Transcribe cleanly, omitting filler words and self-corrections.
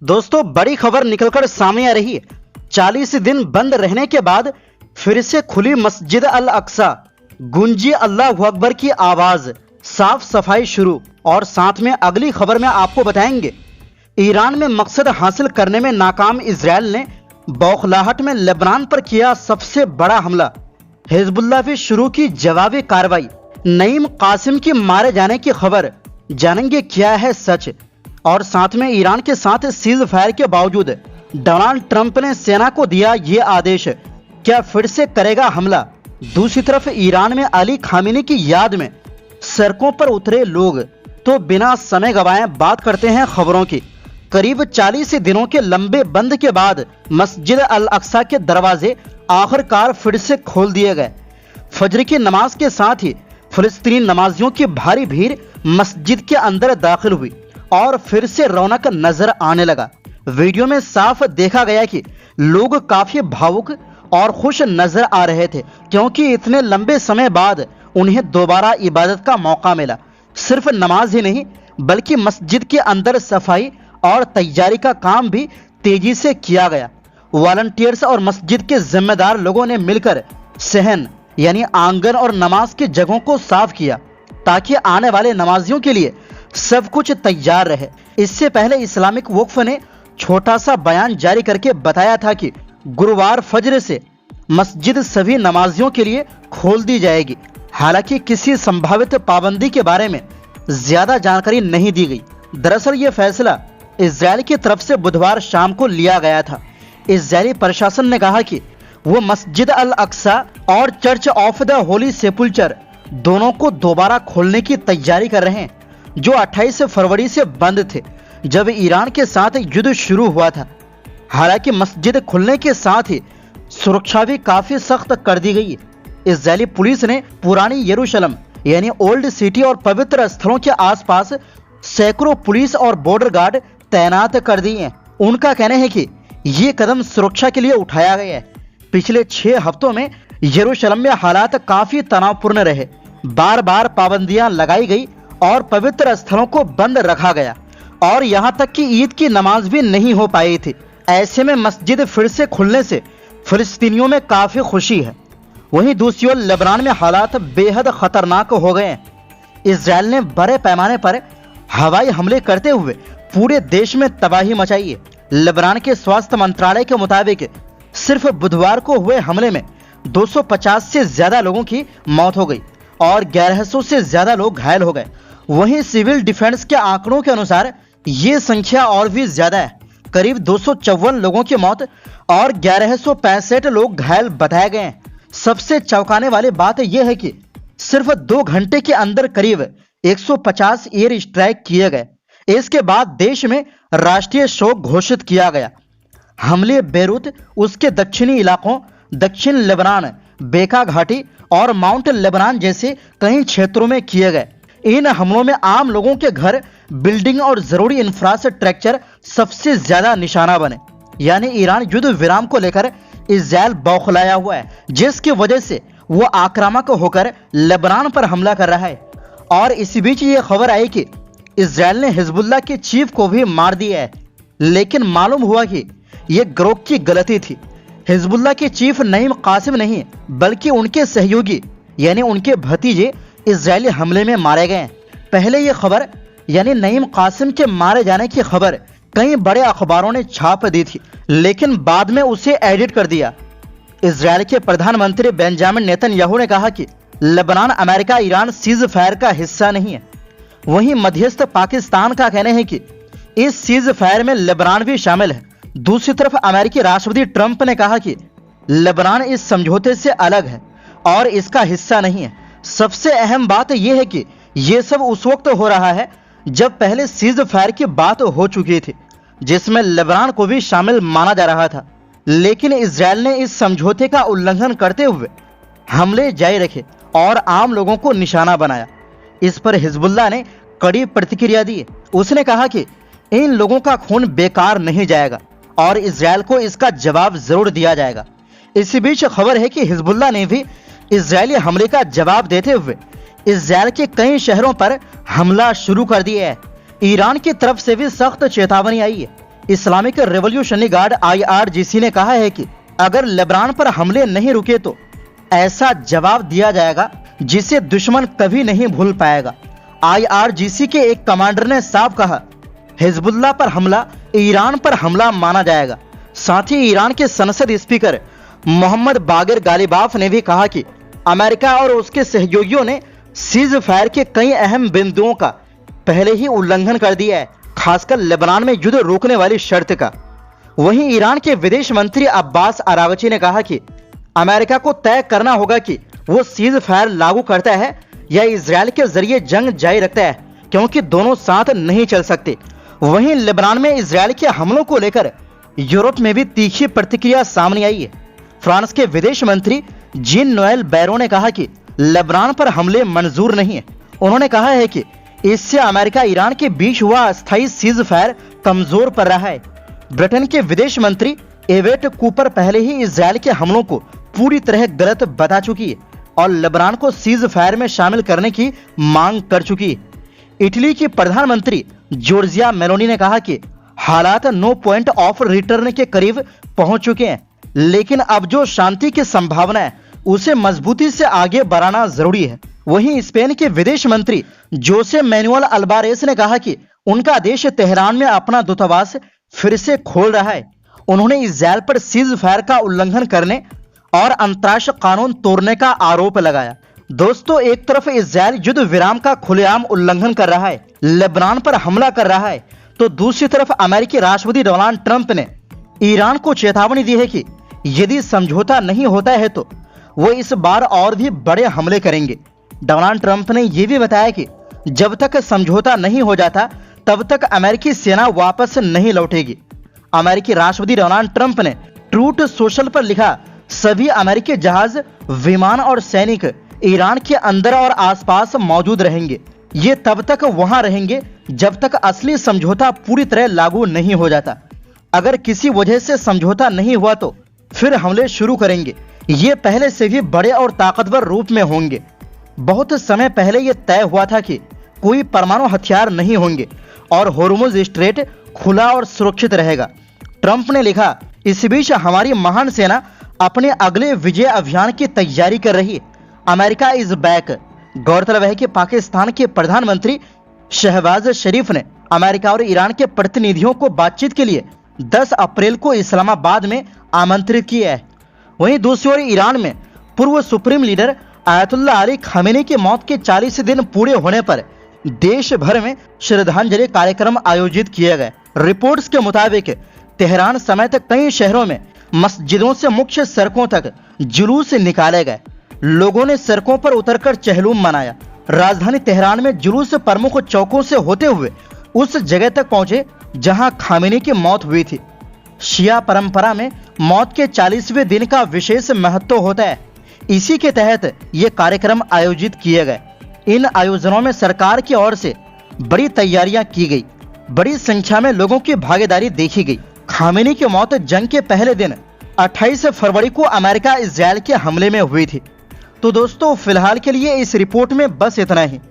दोस्तों, बड़ी खबर निकलकर सामने आ रही है। 40 दिन बंद रहने के बाद फिर से खुली मस्जिद अल अक्सा, गूंजी अल्लाहु अकबर की आवाज, साफ सफाई शुरू। और साथ में अगली खबर में आपको बताएंगे, ईरान में मकसद हासिल करने में नाकाम इजराइल ने बौखलाहट में लेबनान पर किया सबसे बड़ा हमला। हिजबुल्लाह भी शुरू की जवाबी कार्रवाई। नईम कासिम की मारे जाने की खबर, जानेंगे क्या है सच। और साथ में ईरान के साथ सीज फायर के बावजूद डोनाल्ड ट्रंप ने सेना को दिया ये आदेश, क्या फिर से करेगा हमला। दूसरी तरफ ईरान में अली खामेनी की याद में सड़कों पर उतरे लोग। तो बिना समय गवाए बात करते हैं खबरों की। करीब 40 दिनों के लंबे बंद के बाद मस्जिद अल अक्सा के दरवाजे आखिरकार फिर से खोल दिए गए। फजर की नमाज के साथ ही फिलिस्तीनी नमाजियों की भारी भीड़ मस्जिद के अंदर दाखिल हुई और फिर से रौनक नजर आने लगा। वीडियो में साफ देखा गया कि लोग काफी भावुक और खुश नजर आ रहे थे, क्योंकि इतने लंबे समय बाद उन्हें दोबारा इबादत का मौका मिला। सिर्फ नमाज ही नहीं, बल्कि मस्जिद के अंदर सफाई और तैयारी का काम भी तेजी से किया गया। वॉलंटियर्स और मस्जिद के जिम्मेदार लोगों ने मिलकर सहन यानी आंगन और नमाज की जगहों को साफ किया, ताकि आने वाले नमाजियों के लिए सब कुछ तैयार रहे। इससे पहले इस्लामिक वक्फ ने छोटा सा बयान जारी करके बताया था कि गुरुवार फजर से मस्जिद सभी नमाजियों के लिए खोल दी जाएगी। हालांकि किसी संभावित पाबंदी के बारे में ज्यादा जानकारी नहीं दी गई। दरअसल ये फैसला इजराइल की तरफ से बुधवार शाम को लिया गया था। इजरायली प्रशासन ने कहा कि वो मस्जिद अल अक्सा और चर्च ऑफ द होली सेपुल्चर दोनों को दोबारा खोलने की तैयारी कर रहे हैं, जो 28 फरवरी से बंद थे, जब ईरान के साथ युद्ध शुरू हुआ था। हालांकि मस्जिद खुलने के साथ ही सुरक्षा भी काफी सख्त कर दी गई है। इजरायली पुलिस ने पुरानी यरूशलेम यानी ओल्ड सिटी और पवित्र स्थलों के आसपास सैकड़ों पुलिस और बॉर्डर गार्ड तैनात कर दिए हैं। उनका कहना है कि ये कदम सुरक्षा के लिए उठाया गया है। पिछले 6 हफ्तों में यरूशलेम में हालात काफी तनावपूर्ण रहे। बार बार पाबंदियां लगाई गई और पवित्र स्थलों को बंद रखा गया, और यहां तक कि ईद की नमाज भी नहीं हो पाई थी। ऐसे में मस्जिद फिर से खुलने से फिलिस्तीनियों में काफी खुशी है। वहीं दूसरी ओर लेबनान में हालात बेहद खतरनाक हो गए हैं। इजराइल ने बड़े पैमाने पर हवाई हमले करते हुए पूरे देश में तबाही मचाई है। लेबनान के स्वास्थ्य मंत्रालय के मुताबिक सिर्फ बुधवार को हुए हमले में 250 से ज्यादा लोगों की मौत हो गई और 1100 से ज्यादा लोग घायल हो गए। वहीं सिविल डिफेंस के आंकड़ों के अनुसार ये संख्या और भी ज्यादा है। करीब 254 लोगों की मौत और 1165 लोग घायल बताए गए हैं। सबसे चौंकाने वाली बात यह है कि सिर्फ 2 घंटे के अंदर करीब 150 एयर स्ट्राइक किए गए। इसके बाद देश में राष्ट्रीय शोक घोषित किया गया। हमले बेरूत, उसके दक्षिणी इलाकों, दक्षिण लेबनान, बेका घाटी और माउंट लेबनान जैसे कई क्षेत्रों में किए गए। इन हमलों में आम लोगों के घर, बिल्डिंग और जरूरी इंफ्रास्ट्रक्चर सबसे ज्यादा निशाना बने। यानी ईरान युद्ध विराम को लेकर इजराइल बौखलाया हुआ है, जिसकी वजह से वो आक्रामक होकर लेबनान पर हमला कर रहा है। और इसी बीच ये खबर आई कि इजराइल ने हिजबुल्लाह के चीफ को भी मार दिया है, लेकिन मालूम हुआ कि यह गिरोह की गलती थी। हिजबुल्लाह के चीफ नईम कासिम नहीं, बल्कि उनके सहयोगी यानी उनके भतीजे इजरायली हमले में मारे गए। पहले यह खबर यानी नईम कासिम के मारे जाने की खबर कई बड़े अखबारों ने छाप दी थी, लेकिन बाद में उसे एडिट कर दिया। इजरायल के प्रधानमंत्री बेंजामिन नेतन्याहू ने कहा कि Lebanon America Iran cease fire का हिस्सा नहीं है। वहीं मध्यस्थ पाकिस्तान का कहना है कि इस सीज फायर में लेबनान भी शामिल है। दूसरी तरफ अमेरिकी राष्ट्रपति ट्रंप ने कहा कि लेबनान इस समझौते से अलग है और इसका हिस्सा नहीं है। सबसे अहम बात यह है कि यह सब उस वक्त हो रहा है जब पहले सीज फायर की बात हो चुकी थी, जिसमें लेबनान को भी शामिल माना जा रहा था। लेकिन इजरायल ने इस समझौते का उल्लंघन करते हुए हमले जारी रखे और आम लोगों को निशाना बनाया। इस पर हिजबुल्लाह ने कड़ी प्रतिक्रिया दी। उसने कहा कि इन लोगों का खून बेकार नहीं जाएगा और इजरायल को इसका जवाब जरूर दिया जाएगा। इसी बीच खबर है कि हिजबुल्लाह ने भी इजरायली हमले का जवाब देते हुए इजरायल के कई शहरों पर हमला शुरू कर दिया है। ईरान की तरफ से भी सख्त चेतावनी आई है। इस्लामिक रेवोल्यूशनरी गार्ड IRGC ने कहा है कि अगर लेबनान पर हमले नहीं रुके तो ऐसा जवाब दिया जाएगा जिसे दुश्मन कभी नहीं भूल पाएगा। IRGC के एक कमांडर ने साफ कहा, हिजबुल्लाह पर हमला ईरान पर हमला माना जाएगा। साथ ही ईरान के संसद स्पीकर मोहम्मद बागिर गालिबाफ ने भी कहा कि अमेरिका और उसके सहयोगियों ने सीज फायर के कई अहम बिंदुओं का पहले ही उल्लंघन कर दिया है, खासकर लेबनान में युद्ध रोकने वाली शर्त का। वहीं ईरान के विदेश मंत्री अब्बास अरागची ने कहा कि अमेरिका को तय करना होगा कि वो सीज फायर लागू करता है या इजरायल के जरिए जंग जारी रखता है, क्योंकि दोनों साथ नहीं चल सकते। वहीं लेबनान में इजरायल के हमलों को लेकर यूरोप में भी तीखी प्रतिक्रिया सामने आई है। फ्रांस के विदेश मंत्री जीन नोएल बैरो ने कहा कि लेबनान पर हमले मंजूर नहीं है। उन्होंने कहा है कि इससे अमेरिका ईरान के बीच हुआ अस्थायी सीज फायर कमजोर पड़ रहा है। ब्रिटेन के विदेश मंत्री एवेट कूपर पहले ही इजरायल के हमलों को पूरी तरह गलत बता चुकी है और लेबनान को सीज फायर में शामिल करने की मांग कर चुकी है। इटली की प्रधानमंत्री जॉर्जिया मेलोनी ने कहा कि हालात नो पॉइंट ऑफ रिटर्न के करीब पहुंच चुके हैं, लेकिन अब जो शांति की संभावना है उसे मजबूती से आगे बढ़ाना जरूरी है। वहीं स्पेन के विदेश मंत्री जोसे मैनुअल अल्बारेस ने कहा कि उनका देश तेहरान में अपना दूतावास फिर से खोल रहा है। उन्होंने इजरायल पर सीज फायर का उल्लंघन करने और अंतर्राष्ट्रीय कानून तोड़ने का आरोप लगाया। दोस्तों, एक तरफ इजरायल युद्ध विराम का खुलेआम उल्लंघन कर रहा है, लेबनान पर हमला कर रहा है, तो दूसरी तरफ अमेरिकी राष्ट्रपति डोनाल्ड ट्रंप ने ईरान को चेतावनी दी है कि यदि समझौता नहीं होता है तो वो इस बार और भी बड़े हमले करेंगे। डोनाल्ड ट्रंप ने यह भी बताया कि जब तक समझौता नहीं हो जाता तब तक अमेरिकी सेना वापस नहीं लौटेगी। अमेरिकी राष्ट्रपति डोनाल्ड ट्रंप ने ट्रूथ सोशल पर लिखा, सभी अमेरिकी जहाज, विमान और सैनिक ईरान के अंदर और आसपास मौजूद रहेंगे। ये तब तक वहां रहेंगे जब तक असली समझौता पूरी तरह लागू नहीं हो जाता। अगर किसी वजह से समझौता नहीं हुआ तो फिर हमले शुरू करेंगे। ये पहले से भी बड़े और ताकतवर रूप में होंगे। बहुत समय पहले यह तय हुआ था कि कोई परमाणु हथियार नहीं होंगे और होर्मुज स्ट्रेट खुला और सुरक्षित रहेगा। ट्रंप ने लिखा, इस बीच हमारी महान सेना अपने अगले विजय अभियान की तैयारी कर रही है। America is back. गौरतलब है कि पाकिस्तान के प्रधानमंत्री शहबाज शरीफ ने अमेरिका और ईरान के प्रतिनिधियों को बातचीत के लिए 10 अप्रैल को इस्लामाबाद में आमंत्रित किया है। वहीं दूसरी ओर ईरान में पूर्व supreme leader Ayatollah Ali Khamenei की मौत के 40 दिन पूरे होने पर देश भर में श्रद्धांजलि कार्यक्रम आयोजित किए गए। रिपोर्ट्स के मुताबिक तेहरान समेत कई शहरों में मस्जिदों से मुख्य सड़कों तक जुलूस निकाले गए। लोगों ने सड़कों पर उतरकर चहलुम मनाया। राजधानी तेहरान में जुलूस प्रमुख चौकों से होते हुए उस जगह तक पहुंचे जहां खामेनी की मौत हुई थी। शिया परंपरा में मौत के 40वें दिन का विशेष महत्व होता है। इसी के तहत ये कार्यक्रम आयोजित किए गए। इन आयोजनों में सरकार की ओर से बड़ी तैयारियां की गई। बड़ी संख्या में लोगों की भागीदारी देखी गई। खामेनी की मौत जंग के पहले दिन 28 फरवरी को अमेरिका इजरायल के हमले में हुई थी। तो दोस्तों, फिलहाल के लिए इस रिपोर्ट में बस इतना ही।